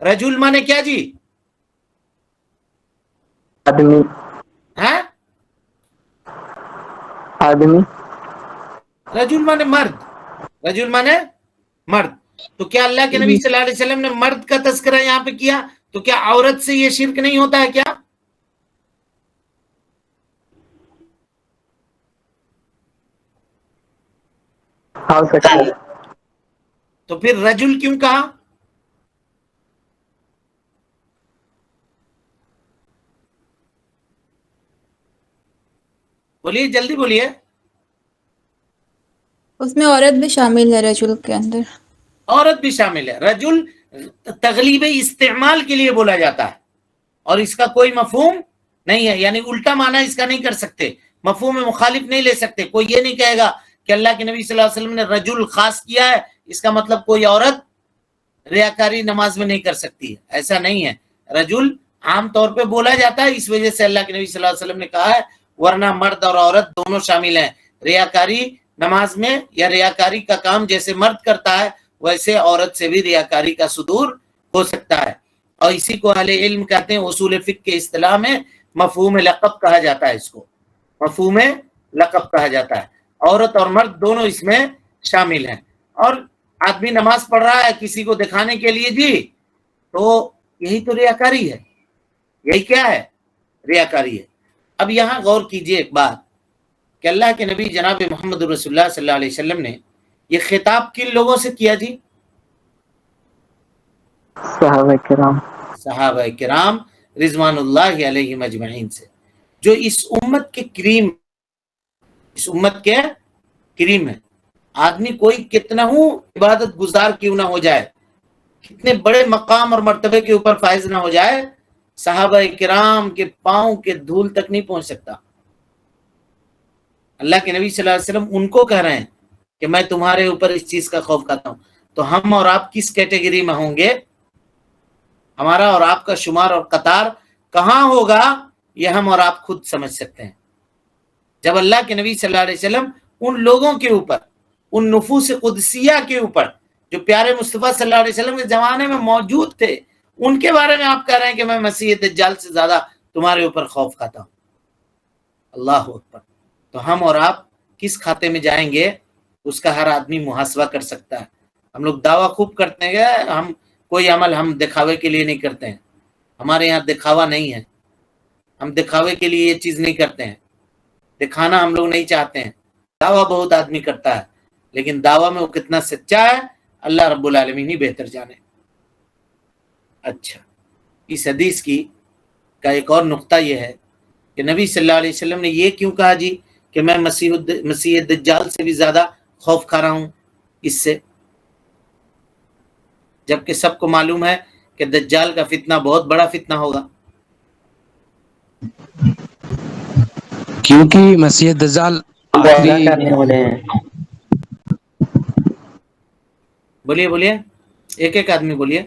S2: رجل مانے کیا جی؟
S5: آدمی،
S2: ہاں
S5: آدمی،
S2: رجل مانے مرد، رجل مانے مرد۔ تو کیا اللہ کے نبی صلی اللہ علیہ وسلم نے مرد کا تذکرہ یہاں پہ کیا؟ تو کیا عورت سے یہ شرک نہیں ہوتا ہے کیا؟
S5: ہو سکتا ہے۔
S2: تو پھر رجل کیوں کہا؟ بولیے جلدی بولیے۔
S8: اس میں عورت بھی شامل ہے رجل کے اندر،
S2: عورت بھی شامل ہے۔ رجل تغلیب استعمال کے لیے بولا جاتا ہے اور اس کا کوئی مفہوم نہیں ہے، یعنی الٹا معنی اس کا نہیں کر سکتے، مفہوم مخالف نہیں لے سکتے۔ کوئی یہ نہیں کہے گا کہ اللہ کے نبی صلی اللہ علیہ وسلم نے رجل خاص کیا ہے، اس کا مطلب کوئی عورت ریاکاری نماز میں نہیں کر سکتی ہے، ایسا نہیں ہے۔ رجل عام طور پہ بولا جاتا ہے، اس وجہ سے اللہ کے نبی صلی اللہ علیہ وسلم نے کہا ہے، ورنہ مرد اور عورت دونوں شامل ہیں ریاکاری نماز میں، یا ریاکاری کا کام جیسے مرد کرتا ہے ویسے عورت سے بھی ریاکاری کا صدور ہو سکتا ہے۔ اور اسی کو اہل علم کہتے ہیں، اصول فقہ کے اصطلاح میں مفہوم لقب کہا جاتا ہے، اس کو مفہوم لقب کہا جاتا ہے۔ عورت اور مرد دونوں اس میں شامل ہیں۔ اور آدمی نماز پڑھ رہا ہے کسی کو دکھانے کے لیے جی، تو یہی تو ریاکاری ہے، یہی کیا ہے؟ ریاکاری ہے۔ اب یہاں غور کیجئے ایک بات کہ اللہ کے نبی جناب محمد رسول اللہ صلی اللہ علیہ وسلم نے یہ خطاب کن لوگوں سے کیا جی؟
S5: صحابہ کرام،
S2: صحابہ کرام رضوان اللہ علیہم اجمعین سے، جو اس امت کے کریم، اس امت کے کریم ہے۔ آدمی کوئی کتنا ہو عبادت گزار کیوں نہ ہو جائے، کتنے بڑے مقام اور مرتبے کے اوپر فائز نہ ہو جائے، صحابہ کرام کے پاؤں کے دھول تک نہیں پہنچ سکتا۔ اللہ کے نبی صلی اللہ علیہ وسلم ان کو کہہ رہے ہیں کہ میں تمہارے اوپر اس چیز کا خوف کھاتا ہوں۔ تو ہم اور آپ کس کیٹیگری میں ہوں گے؟ ہمارا اور آپ کا شمار اور قطار کہاں ہوگا، یہ ہم اور آپ خود سمجھ سکتے ہیں۔ جب اللہ کے نبی صلی اللہ علیہ وسلم ان لوگوں کے اوپر، ان نفوس قدسیہ کے اوپر جو پیارے مصطفیٰ صلی اللہ علیہ وسلم کے زمانے میں موجود تھے، ان کے بارے میں آپ کہہ رہے ہیں کہ میں مسیح دجال سے زیادہ تمہارے اوپر خوف کھاتا ہوں۔ اللہ اکبر۔ تو ہم اور آپ کس کھاتے میں جائیں گے، اس کا ہر آدمی محاسبہ کر سکتا ہے۔ ہم لوگ دعویٰ خوب کرتے ہیں، ہم کوئی عمل ہم دکھاوے کے لیے نہیں کرتے ہیں، ہمارے یہاں دکھاوا نہیں ہے، ہم دکھاوے کے لیے یہ چیز نہیں کرتے ہیں، دکھانا ہم لوگ نہیں چاہتے ہیں۔ دعویٰ بہت آدمی کرتا ہے، لیکن دعویٰ میں وہ کتنا سچا ہے اللہ رب العالمین ہی بہتر جانے۔ اچھا، اس حدیث کی کا ایک اور نقطہ یہ ہے کہ نبی صلی اللہ علیہ وسلم نے یہ کیوں کہا جی کہ میں مسیح دجال سے بھی زیادہ خوف کھا رہا ہوں اس سے، جبکہ سب کو معلوم ہے کہ دجال کا فتنہ بہت بڑا فتنہ ہوگا؟
S4: کیونکہ مسیح دجال آخری
S5: کرنے والے ہیں۔
S2: بولیے بولیے، ایک ایک آدمی بولیے۔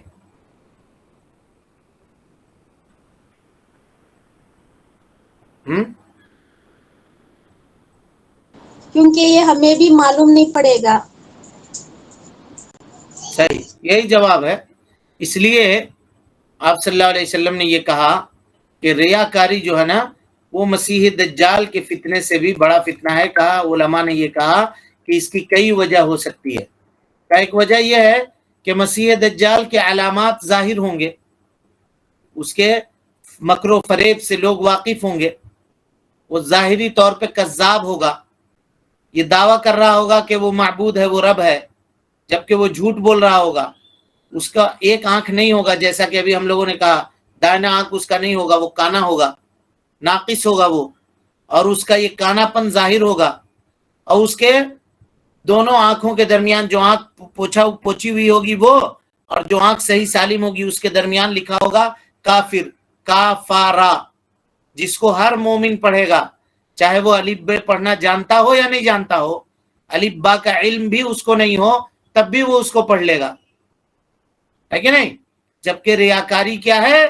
S7: کیونکہ یہ ہمیں بھی معلوم نہیں پڑے گا۔
S2: صحیح، یہی جواب ہے۔ اس لیے آپ صلی اللہ علیہ وسلم نے یہ کہا کہ ریاکاری جو ہے نا وہ مسیح دجال کے فتنے سے بھی بڑا فتنہ ہے۔ کہا علماء نے یہ کہا کہ اس کی کئی وجہ ہو سکتی ہے۔ ایک وجہ یہ ہے کہ مسیح دجال کے علامات ظاہر ہوں گے، اس کے مکر و فریب سے لوگ واقف ہوں گے، وہ ظاہری طور پہ کذاب ہوگا، یہ دعویٰ کر رہا ہوگا کہ وہ معبود ہے، وہ رب ہے، جبکہ وہ جھوٹ بول رہا ہوگا۔ اس کا ایک آنکھ نہیں ہوگا، جیسا کہ ابھی ہم لوگوں نے کہا دائنا آنکھ اس کا نہیں ہوگا، وہ کانا ہوگا، ناقص ہوگا وہ، اور اس کا یہ کانا پن ظاہر ہوگا، اور اس کے دونوں آنکھوں کے درمیان جو آنکھ پوچھی ہوئی ہوگی وہ، اور جو آنکھ صحیح سالم ہوگی اس کے درمیان لکھا ہوگا کافر، کافارا، جس کو ہر مومن پڑھے گا، چاہے وہ الف بے پڑھنا جانتا ہو یا نہیں جانتا ہو، الف با کا علم بھی اس کو نہیں ہو تب بھی وہ اس کو پڑھ لے گا، ہے کہ نہیں؟ جبکہ ریاکاری کیا ہے؟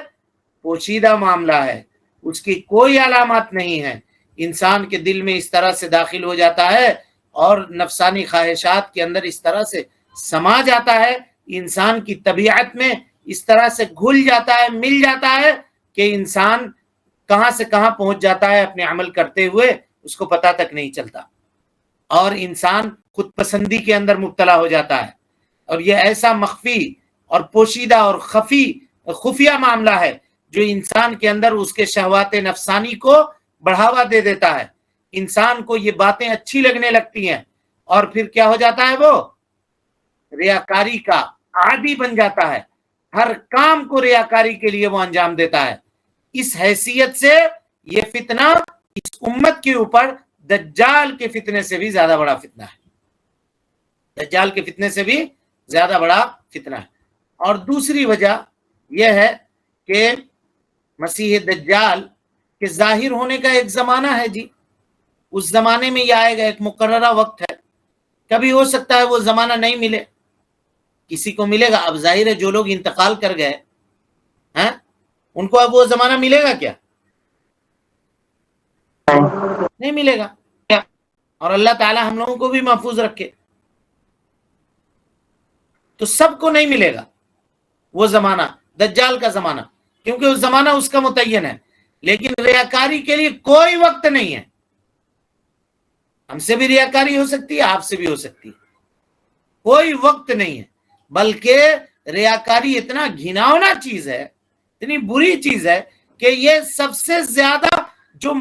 S2: پوشیدہ معاملہ ہے، اس کی کوئی علامات نہیں ہے، انسان کے دل میں اس طرح سے داخل ہو جاتا ہے اور نفسانی خواہشات کے اندر اس طرح سے سما جاتا ہے، انسان کی طبیعت میں اس طرح سے گھل جاتا ہے، مل جاتا ہے کہ انسان کہاں سے کہاں پہنچ جاتا ہے اپنے عمل کرتے ہوئے اس کو پتہ تک نہیں چلتا، اور انسان خود پسندی کے اندر مبتلا ہو جاتا ہے، اور یہ ایسا مخفی اور پوشیدہ اور خفیہ معاملہ ہے جو انسان کے اندر اس کے شہوات نفسانی کو بڑھاوا دے دیتا ہے، انسان کو یہ باتیں اچھی لگنے لگتی ہیں اور پھر کیا ہو جاتا ہے؟ وہ ریاکاری کا عادی بن جاتا ہے، ہر کام کو ریاکاری کے لیے وہ انجام دیتا ہے۔ اس حیثیت سے یہ فتنہ اس امت کے اوپر دجال کے فتنے سے بھی زیادہ بڑا فتنہ ہے، دجال کے فتنے سے بھی زیادہ بڑا فتنہ ہے۔ اور دوسری وجہ یہ ہے کہ مسیح دجال کے ظاہر ہونے کا ایک زمانہ ہے جی، اس زمانے میں یہ آئے گا، ایک مقررہ وقت ہے، کبھی ہو سکتا ہے وہ زمانہ نہیں ملے، کسی کو ملے گا۔ اب ظاہر ہے جو لوگ انتقال کر گئے ہیں ان کو اب وہ زمانہ ملے گا کیا؟ نہیں ملے گا، اور اللہ تعالی ہم لوگوں کو بھی محفوظ رکھے۔ تو سب کو نہیں ملے گا وہ زمانہ، دجال کا زمانہ، کیونکہ اس زمانہ اس کا متعین ہے، لیکن ریاکاری کے لیے کوئی وقت نہیں ہے۔ ہم سے بھی ریاکاری ہو سکتی ہے، آپ سے بھی ہو سکتی ہے، کوئی وقت نہیں ہے، بلکہ ریاکاری اتنا گھناؤنا چیز ہے، اتنی بری چیز ہے کہ یہ سب سے زیادہ جو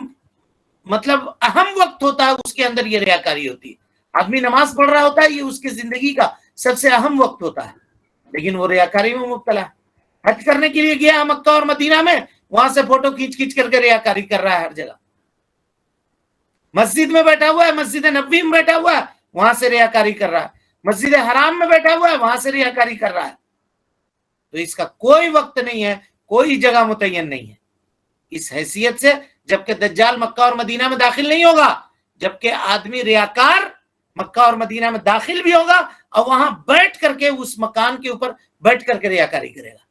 S2: مطلب اہم وقت ہوتا ہے اس کے اندر یہ ریاکاری ہوتی ہے۔ آدمی نماز پڑھ رہا ہوتا ہے، یہ اس کی زندگی کا سب سے اہم وقت ہوتا ہے، لیکن وہ ریاکاری میں مبتلا ہے۔ حج کرنے کے لیے گیا مکہ اور مدینہ میں، وہاں سے فوٹو کھینچ کر کے ریاکاری کر رہا ہے ہر جگہ۔ مسجد میں بیٹھا ہوا ہے، مسجد نبوی میں بیٹھا ہوا ہے، وہاں سے ریاکاری کر رہا ہے، مسجد حرام میں بیٹھا ہوا ہے، وہاں سے ریاکاری کر رہا ہے۔ تو اس کا کوئی وقت نہیں ہے، کوئی جگہ متعین نہیں ہے۔ اس حیثیت سے جبکہ دجال مکہ اور مدینہ میں داخل نہیں ہوگا، جبکہ آدمی ریاکار مکہ اور مدینہ میں داخل بھی ہوگا اور وہاں بیٹھ کر کے اس مکان کے اوپر بیٹھ کر کے ریاکاری کرے گا۔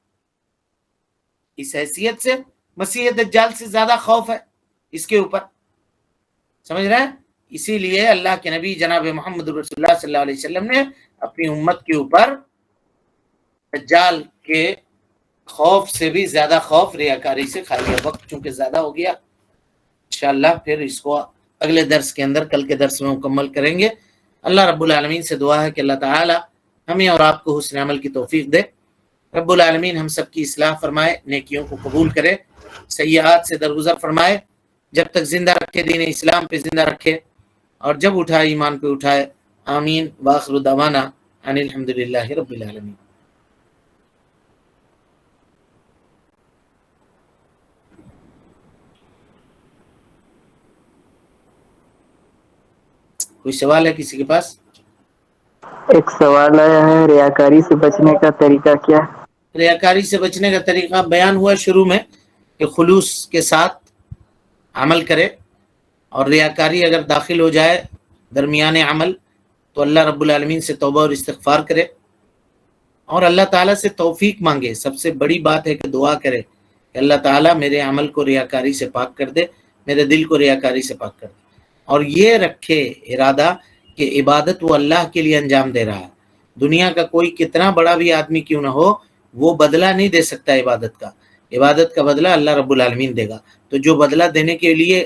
S2: اس حیثیت سے مسیح دجال سے زیادہ خوف ہے اس کے اوپر، سمجھ رہے ہیں؟ اسی لیے اللہ کے نبی جناب محمد رسول اللہ صلی اللہ علیہ وسلم نے اپنی امت کے اوپر دجال کے خوف سے بھی زیادہ خوف ریاکاری سے کھا لیا۔ وقت چونکہ زیادہ ہو گیا، انشاءاللہ پھر اس کو اگلے درس کے اندر، کل کے درس میں مکمل کریں گے۔ اللہ رب العالمین سے دعا ہے کہ اللہ تعالی ہمیں اور آپ کو حسن عمل کی توفیق دے۔ رب العالمین ہم سب کی اصلاح فرمائے، نیکیوں کو قبول کرے، سیئات سے درگزر فرمائے، جب تک زندہ رکھے دین اسلام پہ زندہ رکھے، اور جب اٹھائے ایمان پہ اٹھائے۔ آمین وآخر دعوانا ان الحمدللہ رب العالمین۔ کوئی سوال ہے کسی کے پاس؟
S5: ایک سوال آیا ہے، ریاکاری سے بچنے کا طریقہ کیا ہے؟
S2: ریاکاری سے بچنے کا طریقہ بیان ہوا شروع میں کہ خلوص کے ساتھ عمل کرے، اور ریاکاری اگر داخل ہو جائے درمیان عمل تو اللہ رب العالمین سے توبہ اور استغفار کرے، اور اللہ تعالیٰ سے توفیق مانگے۔ سب سے بڑی بات ہے کہ دعا کرے کہ اللہ تعالیٰ میرے عمل کو ریاکاری سے پاک کر دے، میرے دل کو ریاکاری سے پاک کر دے، اور یہ رکھے ارادہ کہ عبادت وہ اللہ کے لیے انجام دے رہا ہے۔ دنیا کا کوئی کتنا بڑا بھی آدمی کیوں نہ ہو، وہ بدلہ نہیں دے سکتا عبادت کا۔ عبادت کا بدلہ اللہ رب العالمین دے گا، تو جو بدلہ دینے کے لیے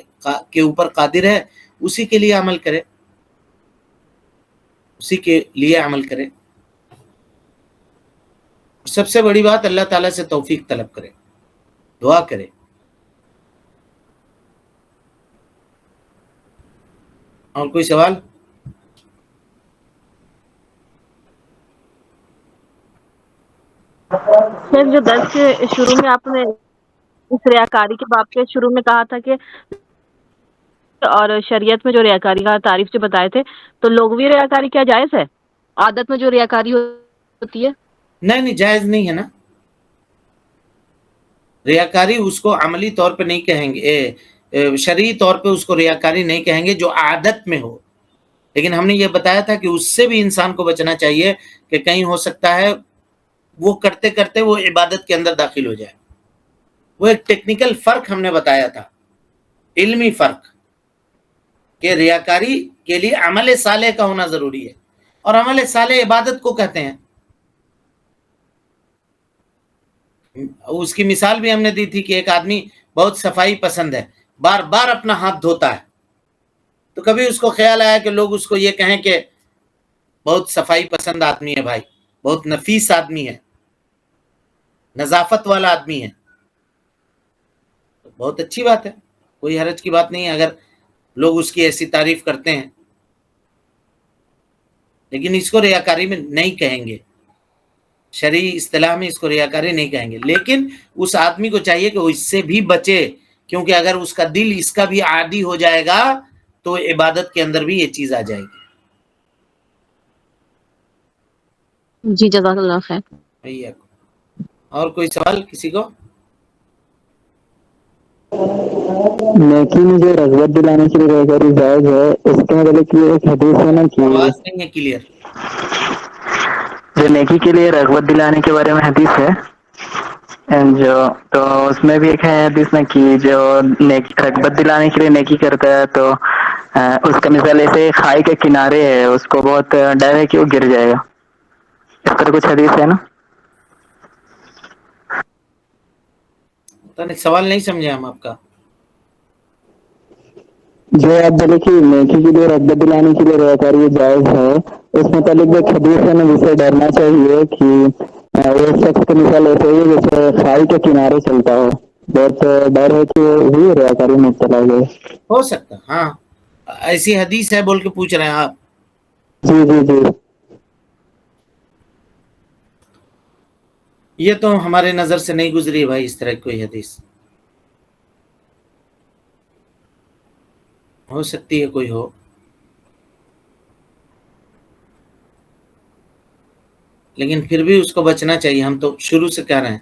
S2: کے اوپر قادر ہے اسی کے لیے عمل کرے، اسی کے لیے عمل کرے۔ سب سے بڑی بات اللہ تعالیٰ سے توفیق طلب کرے، دعا کرے۔ اور کوئی سوال؟
S9: سر جو درس کے شروع میں آپ نے اس ریاکاری کے باب کے شروع میں کہا تھا کہ اور شریعت میں جو ریاکاری کا تعریف جو بتائے تھے، تو لغوی ریاکاری کیا جائز ہے؟ عادت میں جو ریاکاری ہوتی ہے؟
S2: نہیں جائز نہیں ہے نا. ریاکاری اس کو عملی طور پہ نہیں کہیں گے، شرعی طور پہ اس کو ریاکاری نہیں کہیں گے جو عادت میں ہو. لیکن ہم نے یہ بتایا تھا کہ اس سے بھی انسان کو بچنا چاہیے کہ کہیں ہو سکتا ہے وہ کرتے کرتے وہ عبادت کے اندر داخل ہو جائے. وہ ایک ٹیکنیکل فرق ہم نے بتایا تھا، علمی فرق، کہ ریاکاری کے لیے عمل صالح کا ہونا ضروری ہے، اور عمل صالح عبادت کو کہتے ہیں. اس کی مثال بھی ہم نے دی تھی کہ ایک آدمی بہت صفائی پسند ہے، بار بار اپنا ہاتھ دھوتا ہے، تو کبھی اس کو خیال آیا کہ لوگ اس کو یہ کہیں کہ بہت صفائی پسند آدمی ہے بھائی، بہت نفیس آدمی ہے، نظافت والا آدمی ہے. بہت اچھی بات ہے، کوئی حرج کی بات نہیں ہے اگر لوگ اس کی ایسی تعریف کرتے ہیں، لیکن اس کو ریاکاری میں نہیں کہیں گے. شرعی اصطلاح میں اس کو ریاکاری نہیں کہیں گے. لیکن اس آدمی کو چاہیے کہ وہ اس سے بھی بچے، کیونکہ اگر اس کا دل اس کا بھی عادی ہو جائے گا تو عبادت کے اندر بھی یہ چیز آ جائے گی.
S9: جی جزاک اللہ خیر.
S2: اور کوئی سوال کسی کو؟
S5: نیکی میں جو رغبت دلانے کے لیے ریاکاری جائز ہے، اس کے مطلب کہ ایک حدیث ہے نا کہ
S2: آواز نہیں ہے کلیئر.
S5: جو نیکی کے لیے رغبت دلانے کے بارے میں حدیث ہے جو، تو اس میں بھی ایک ہے حدیث نا کہ جو رغبت دلانے کے لیے نیکی کرتا ہے تو اس کا مثال ایسے کھائی کے کنارے ہے، اس کو بہت ڈر ہے کہ وہ گر جائے گا. اس طرح کچھ حدیث ہے نا.
S2: سوال نہیں سمجھے ہم آپ کا.
S5: جو آپ بولے کہ نیکی کے لیے رغبت دلانے کے لیے ریاکاری جائز ہے، اس متعلق ایک حدیث ہے نا جسے ڈرنا چاہیے کہ وہ شخص کی مثال ایسے ہی جیسے کھائی کے کنارے چلتا ہو، بہت ڈر ہے کہ وہ ریاکاری میں چلا جائے.
S2: ہو سکتا، ہاں ایسی حدیث ہے بول کے پوچھ رہے ہیں آپ.
S5: جی جی جی.
S2: یہ تو ہمارے نظر سے نہیں گزری بھائی اس طرح کی کوئی حدیث. ہو سکتی ہے کوئی ہو، لیکن پھر بھی اس کو بچنا چاہیے. ہم تو شروع سے کہہ رہے ہیں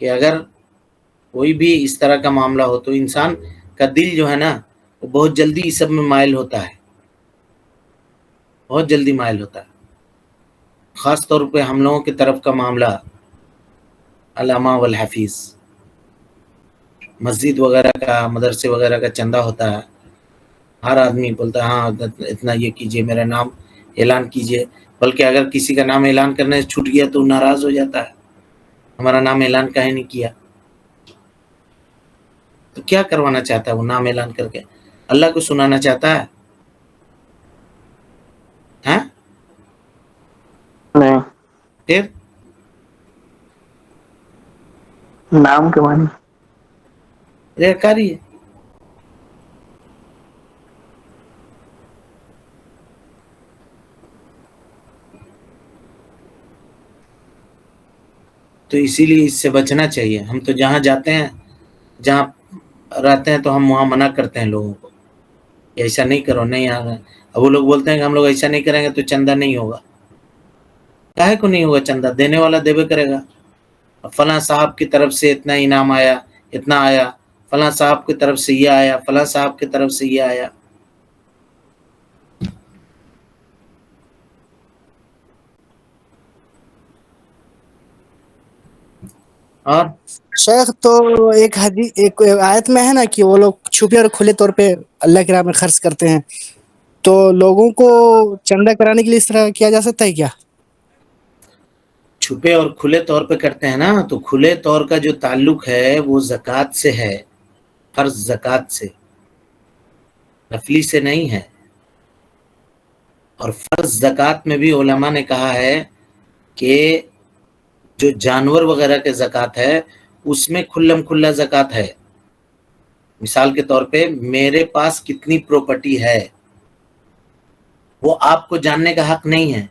S2: کہ اگر کوئی بھی اس طرح کا معاملہ ہو تو انسان کا دل جو ہے نا وہ بہت جلدی اس سب میں مائل ہوتا ہے، بہت جلدی مائل ہوتا ہے. خاص طور پہ ہم لوگوں کی طرف کا معاملہ، علامہ والحفیظ، مسجد وغیرہ کا، مدرسے وغیرہ کا چندہ ہوتا ہے، ہر آدمی بولتا ہے ہاں اتنا یہ کیجئے، میرا نام اعلان کیجئے. بلکہ اگر کسی کا نام اعلان کرنے سے چھوٹ گیا تو ناراض ہو جاتا ہے، ہمارا نام اعلان کہیں نہیں کیا. تو کیا کروانا چاہتا ہے وہ نام اعلان کر کے؟ اللہ کو سنانا چاہتا ہے؟ ہاں
S5: نہیں،
S2: پھر
S5: نام کے معنی
S2: ریاکاری ہے. تو اسی لیے اس سے بچنا چاہیے. ہم تو جہاں جاتے ہیں، جہاں رہتے ہیں، تو ہم وہاں منع کرتے ہیں لوگوں کو ایسا نہیں کرو، نہیں آنا. اب وہ لوگ بولتے ہیں کہ ہم لوگ ایسا نہیں کریں گے تو چندہ نہیں ہوگا. کاہے کو نہیں ہوگا چندہ؟ دینے والا دیبے کرے گا. فلاں صاحب کی طرف سے اتنا انعام آیا، اتنا آیا، فلاں صاحب کی طرف سے یہ آیا، فلاں صاحب کی طرف سے یہ آیا. اور
S10: شیخ تو ایک حدیث ایک آیت میں ہے نا کہ وہ لوگ چھپے اور کھلے طور پہ اللہ کی راہ میں خرچ کرتے ہیں، تو لوگوں کو چندہ کرانے کے لیے اس طرح کیا جا سکتا ہے کیا؟
S2: چھپے اور کھلے طور پہ کرتے ہیں نا، تو کھلے طور کا جو تعلق ہے وہ زکوٰۃ سے ہے، فرض زکوٰۃ سے، نفلی سے نہیں ہے. اور فرض زکوٰۃ میں بھی علماء نے کہا ہے کہ جو جانور وغیرہ کے زکوٰۃ ہے اس میں کھلم کھلا زکوٰۃ ہے. مثال کے طور پہ میرے پاس کتنی پراپرٹی ہے وہ آپ کو جاننے کا حق نہیں ہے.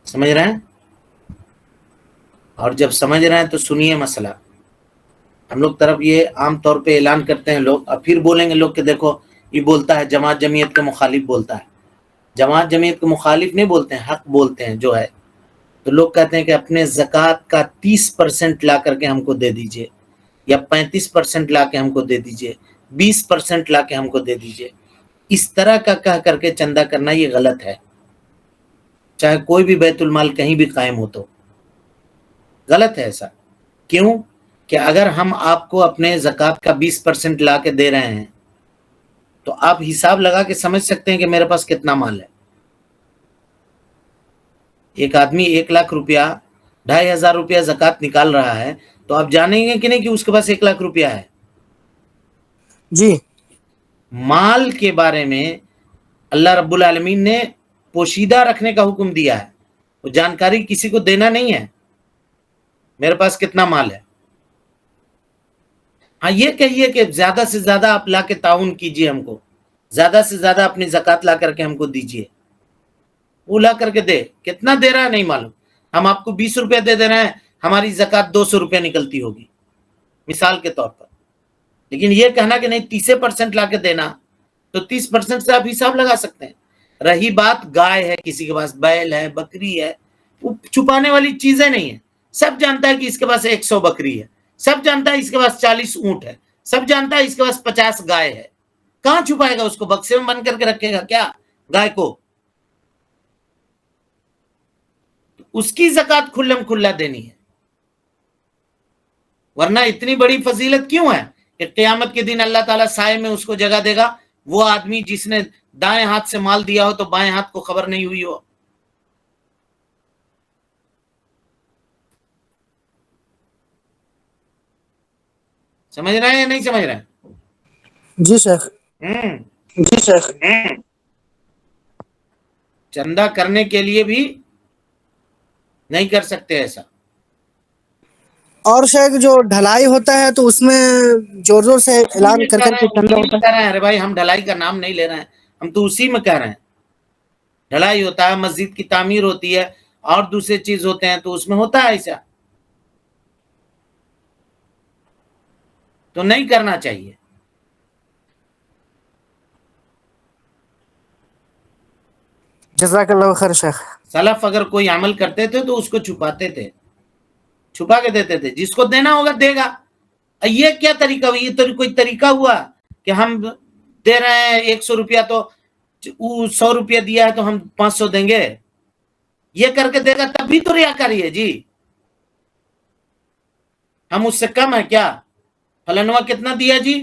S2: سمجھ رہے ہیں؟ اور جب سمجھ رہے ہیں تو سنیے مسئلہ. ہم لوگ طرف یہ عام طور پہ اعلان کرتے ہیں لوگ، اور پھر بولیں گے لوگ کہ دیکھو یہ بولتا ہے جماعت جمعیت کے مخالف بولتا ہے. جماعت جمعیت کے مخالف نہیں بولتے ہیں، حق بولتے ہیں جو ہے. تو لوگ کہتے ہیں کہ اپنے زکوٰۃ کا 30% لا کر کے ہم کو دے دیجئے، یا 35% لا کے ہم کو دے دیجئے، 20% لا کے ہم کو دے دیجئے. اس طرح کا کہہ کر کے چندہ کرنا یہ غلط ہے، چاہے کوئی بھی بیت المال کہیں بھی قائم ہو تو غلط ہے ایسا. کیوں کہ اگر ہم آپ کو اپنے زکوٰۃ کا 20% لا کے دے رہے ہیں تو آپ حساب لگا کے سمجھ سکتے ہیں کہ میرے پاس کتنا مال ہے. ایک آدمی 1,00,000 روپیہ 2,500 روپیہ زکوٰۃ نکال رہا ہے تو آپ جانیں گے کہ نہیں کہ اس کے پاس 1,00,000 روپیہ ہے.
S10: جی
S2: مال کے بارے میں اللہ رب العالمین نے پوشیدہ رکھنے کا حکم دیا ہے، وہ جانکاری کسی کو دینا نہیں ہے میرے پاس کتنا مال ہے. ہاں یہ کہیے کہ زیادہ سے زیادہ آپ لا کے تعاون کیجئے، ہم کو زیادہ سے زیادہ اپنی زکوٰۃ لا کر کے ہم کو دیجئے. وہ لا کر کے دے، کتنا دے رہا ہے نہیں معلوم. ہم آپ کو 20 روپے دے رہے ہیں، ہماری زکوٰۃ 200 روپے نکلتی ہوگی مثال کے طور پر. لیکن یہ کہنا کہ نہیں 30% لا کے دینا، تو 30% سے آپ حساب لگا سکتے ہیں. رہی بات گائے ہے، کسی کے پاس بیل ہے، بکری ہے، وہ چھپانے والی چیزیں نہیں ہیں. سب جانتا ہے کہ اس کے پاس 100 بکری ہے، سب جانتا ہے اس کے پاس 40 اونٹ ہے، سب جانتا ہے اس کے پاس 50 گائے ہے. کہاں چھپائے گا اس کو؟ بکسے میں بند کر کے رکھے گا کیا گائے کو؟ اس کی زکوٰۃ کھلم کھلا دینی ہے. ورنہ اتنی بڑی فضیلت کیوں ہے کہ قیامت کے دن اللہ تعالیٰ سائے میں اس کو جگہ دے گا، وہ آدمی جس نے دائیں ہاتھ سے مال دیا ہو تو بائیں ہاتھ کو خبر نہیں ہوئی ہو. سمجھ رہے ہیں یا نہیں سمجھ رہے ہیں؟
S10: جی شیخ.
S2: جی سر. چندہ کرنے کے لیے بھی نہیں کر سکتے ایسا.
S10: اور شیخ جو ڈھلائی ہوتا ہے تو اس میں زور زور سے اعلان کر کر کے چندہ ہوتا ہے.
S2: ارے بھائی ہم ڈھلائی کا نام نہیں لے رہے ہیں، ہم تو اسی میں کہہ رہے ہیں. ڈھلائی ہوتا ہے، مسجد کی تعمیر ہوتی ہے، اور دوسرے چیز ہوتے ہیں تو اس میں ہوتا ہے ایسا. تو نہیں کرنا چاہیے.
S10: جزاک اللہ خیر شیخ.
S2: سلف اگر کوئی عمل کرتے تھے تو اس کو چھپاتے تھے، چھپا کے دیتے تھے. جس کو دینا ہوگا دے گا. یہ کیا طریقہ ہوا؟ یہ تو کوئی طریقہ ہوا کہ ہم دے رہے ہیں 100 روپیہ تو 100 روپیہ دیا ہے تو ہم 500 دیں گے. یہ کر کے دے گا تب بھی تو ریاکاری ہے جی. ہم اس سے کم ہے کیا؟ فلانوا کتنا دیا جی؟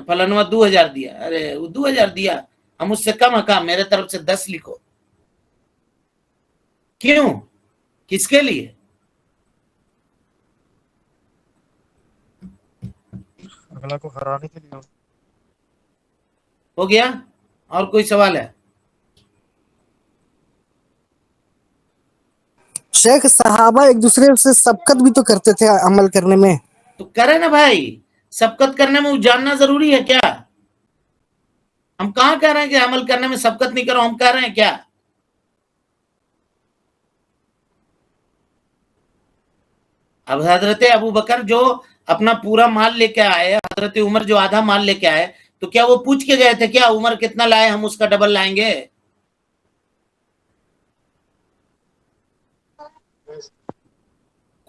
S2: فلانوا 2,000 دیا. ارے وہ 2,000 دیا، ہم اس سے کم ہے کہا میرے طرف سے 10 لکھو. کیوں؟ کس کے لیے؟
S11: اگلا کو ہرانے کے لیے.
S2: ہو گیا؟ اور کوئی سوال ہے؟
S10: شیخ صحابہ ایک دوسرے سے سبقت بھی تو کرتے تھے عمل کرنے میں.
S2: تو کرے نا بھائی، سبقت کرنے میں وہ جاننا ضروری ہے کیا؟ ہم کہاں کہہ رہے ہیں کہ عمل کرنے میں سبقت نہیں کرو، ہم کہہ رہے ہیں کیا؟ اب حضرت ابو بکر جو اپنا پورا مال لے کے آئے، حضرت عمر جو آدھا مال لے کے آئے، تو کیا وہ پوچھ کے گئے تھے کیا عمر کتنا لائے ہم اس کا ڈبل لائیں گے؟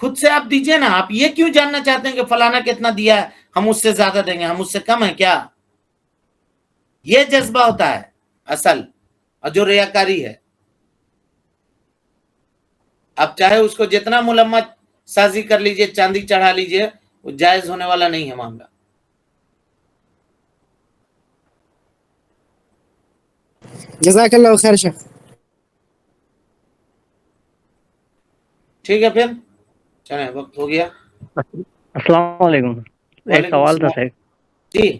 S2: خود سے آپ دیجئے نا. آپ یہ کیوں جاننا چاہتے ہیں کہ فلانا کتنا دیا ہے ہم اس سے زیادہ دیں گے، ہم اس سے کم ہیں کیا؟ یہ جذبہ ہوتا ہے اصل، اور جو ریاکاری ہے. اب چاہے اس کو جتنا ملمت سازی کر لیجئے، چاندی چڑھا لیجئے، وہ جائز ہونے والا نہیں ہے معاملہ.
S10: جزاک اللہ خیر شیخ.
S2: ٹھیک ہے پھر چلیں، وقت ہو گیا.
S12: السلام علیکم. ایک سوال تھا سر.
S2: جی.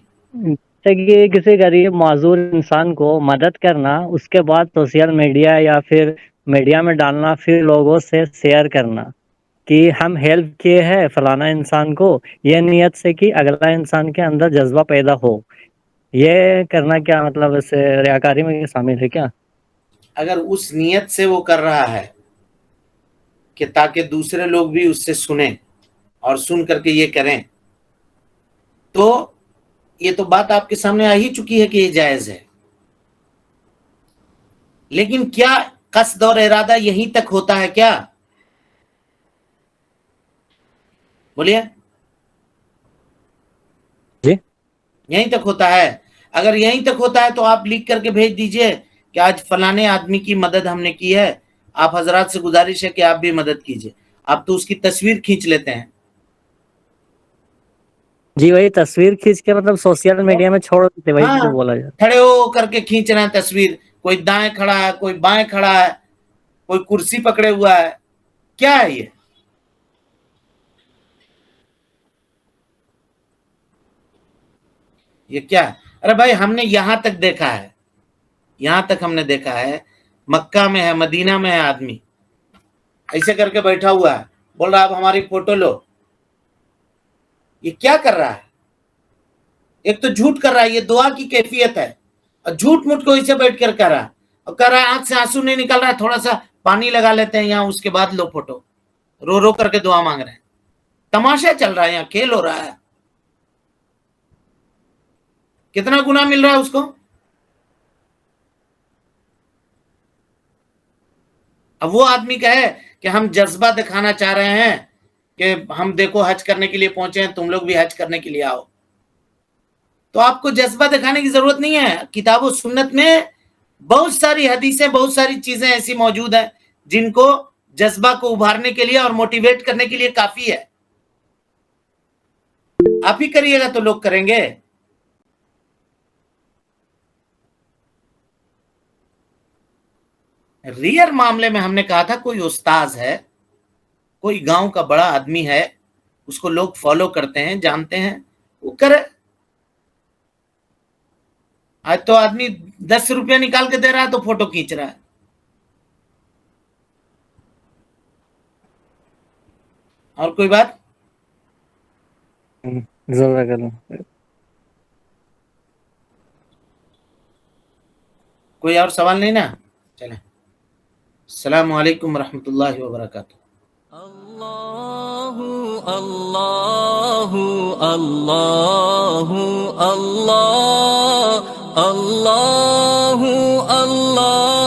S12: کہ کسی غریب معذور انسان کو مدد کرنا، اس کے بعد سوشل میڈیا یا پھر میڈیا میں ڈالنا، پھر لوگوں سے شیئر کرنا کہ ہم ہیلپ کیے ہیں فلانا انسان کو، یہ نیت سے کہ اگلا انسان کے اندر جذبہ پیدا ہو، یہ کرنا کیا مطلب اس سے ریاکاری میں شامل ہے کیا؟
S2: اگر اس نیت سے وہ کر رہا ہے کہ تاکہ دوسرے لوگ بھی اس سے سنیں اور سن کر کے یہ کریں، تو یہ تو بات آپ کے سامنے آ ہی چکی ہے کہ یہ جائز ہے، لیکن کیا قصد اور ارادہ یہیں تک ہوتا ہے کیا؟ بولیے،
S12: جی
S2: یہیں تک ہوتا ہے؟ اگر یہیں تک ہوتا ہے تو آپ لکھ کر کے بھیج دیجئے کہ آج فلانے آدمی کی مدد ہم نے کی ہے، آپ حضرات سے گزارش ہے کہ آپ بھی مدد کیجئے. آپ تو اس کی تصویر کھینچ لیتے ہیں.
S12: جی وہی تصویر کھینچ کے مطلب سوشل میڈیا میں چھوڑ دیتے، وہی جو بولا جاتا.
S2: کھڑے ہو کر کے کھینچ رہے ہیں تصویر، کوئی دائیں کھڑا ہے، کوئی بائیں کھڑا ہے، کوئی کرسی پکڑے ہوا ہے. کیا ہے یہ؟ یہ کیا ہے؟ ارے بھائی ہم نے یہاں تک دیکھا ہے، یہاں تک ہم نے دیکھا ہے، مکہ میں ہے، مدینہ میں ہے، آدمی ایسے کر کے بیٹھا ہوا ہے، بول رہا آپ ہماری فوٹو لو. یہ کیا کر رہا ہے؟ ایک تو جھوٹ کر رہا ہے، یہ دعا کی کیفیت ہے، اور جھوٹ موٹ کو اسے بیٹھ کر کر رہا ہے، اور کر رہا ہے آنکھ سے آنسو نہیں نکل رہا ہے، تھوڑا سا پانی لگا لیتے ہیں یہاں، اس کے بعد لو فوٹو، رو رو کر کے دعا مانگ رہے ہیں. تماشا چل رہا ہے یہاں، کھیل ہو رہا ہے. کتنا گناہ مل رہا ہے اس کو؟ اب وہ آدمی کہے کہ ہم جذبہ دکھانا چاہ رہے ہیں کہ ہم دیکھو حج کرنے کے لیے پہنچے ہیں، تم لوگ بھی حج کرنے کے لیے آؤ. تو آپ کو جذبہ دکھانے کی ضرورت نہیں ہے. کتاب و سنت میں بہت ساری حدیثیں، بہت ساری چیزیں ایسی موجود ہیں جن کو جذبہ کو ابھارنے کے لیے اور موٹیویٹ کرنے کے لیے کافی ہے. آپ ہی کریے گا تو لوگ کریں گے. ریئر معاملے میں ہم نے کہا تھا کوئی استاذ ہے، کوئی گاؤں کا بڑا آدمی ہے، اس کو لوگ فالو کرتے ہیں، جانتے ہیں، وہ کرے. آج تو آدمی 10 روپیہ نکال کے دے رہا ہے تو فوٹو کھینچ رہا ہے. اور کوئی بات؟ کوئی اور سوال نہیں نا؟ چلیں، السلام علیکم ورحمۃ اللہ وبرکاتہ.
S1: اللہ اللہ اللہ اللہ اللہ اللہ